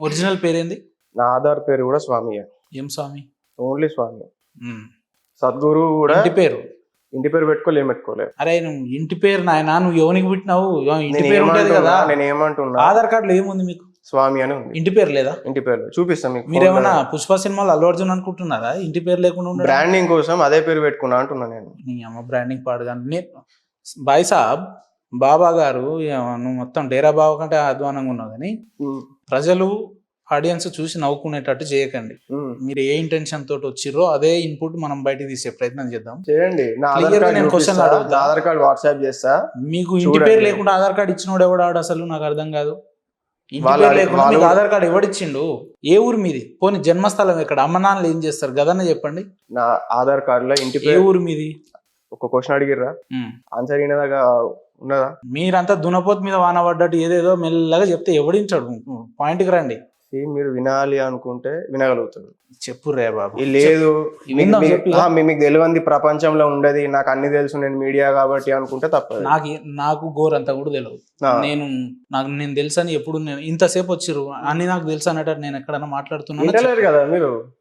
Original పేరేంది? నా ఆధార్ పేరు కూడా స్వామియే. ఏం స్వామి? ఓన్లీ స్వామి. ఉమ్. సద్గురు కూడా ఇంటి పేరు? ఇంటి పేరు పెట్టుకోలే, ఏం పెట్టుకోలే. అరే నువ్వు ఇంటి పేరు నాయనా, నువ్వు ఎవరికి పుట్టినావు? ఇంటి నేను పేరు ఉంటది కదా. నేను ఏమంటున్నా, ఆధార్ కార్డులో ఏముంది మీకు? స్వామి అని ఉంది. ఇంటి పేరు లేదా? ఇంటి పేరు చూపిస్తాం మీకు. మీరేమన్నా పుష్ప సినిమాలో అల్లు అర్జున్ అనుకుంటున్నారా ఇంటి పేరు లేకుండా ఉండడం? బ్రాండింగ్ కోసం అదే పేరు పెట్టుకున్నా అంటున్నా నేను. నీ అమ్మ బ్రాండింగ్ పాడుగా. బాయ్ సాబ్, బాబా గారు నువ్వు మొత్తం డేరా బాబా కంటే అధ్వానంగా ఉన్నావు కానీ ప్రజలు ఆడియన్స్ చూసి నవ్వుకునేటట్టు చేయకండి. మీరు ఏ ఇంటెన్షన్ తోటి వచ్చిర్రో అదే ఇన్పుట్ మనం బయటకు తీసే ప్రయత్నం చేద్దాం. చేయండి. నా Clear గా నేను క్వశ్చన్ అడుగుతా. ఆధార్ కార్డ్ వాట్సాప్ చేస్తా. మీకు ఇంటి పేరు లేకుండా ఆధార్ కార్డు ఇచ్చినోడు ఎవడాడు అసలు? నాకు అర్థం కాదు. ఇంటి వాళ్ళ- పేరు లేకుండా వాళ్ళు- మీకు ఆధార్ కార్డు ఎవడిచ్చిండు? ఏ ఊరు మీది? పోనీ జన్మస్థలం ఎక్కడ? అమ్మ నాన్నలు ఏం చేస్తారు గదన్న చెప్పండి. నా ఆధార్ కార్డ్ లో ఇంటి ఏ పేరు. ఊరు మీది? ఒక క్వశ్చన్ అడిగిర్రా, ఉమ్. ఆన్సర్ అయినదాకా ఉన్నదా? మీరంతా దునపోతు మీద వాన పడ్డట్టు ఏదేదో మెల్లగా చెప్తే ఎవడించాడు? పాయింట్కి రండి. మీరు వినాలి అనుకుంటే వినగలుగుతారు. చెప్పు రే బాబు. ఈ లేదు విందాం చెప్పు. మీకు తెలియంది ప్రపంచంలో ఉండదు, నాకు అన్ని తెలుసు, నేను మీడియా కాబట్టి అనుకుంటే తప్పదు. నాకు గోరంతా కూడా తెలియదు. ఆ. నేను తెలుసని ఎప్పుడు ఇంతసేపు వచ్చిర్రు అన్ని నాకు తెలుసు అన్నట్టు నేను ఎక్కడన్నా మాట్లాడుతున్నాను. వింటలేరు కదా మీరు.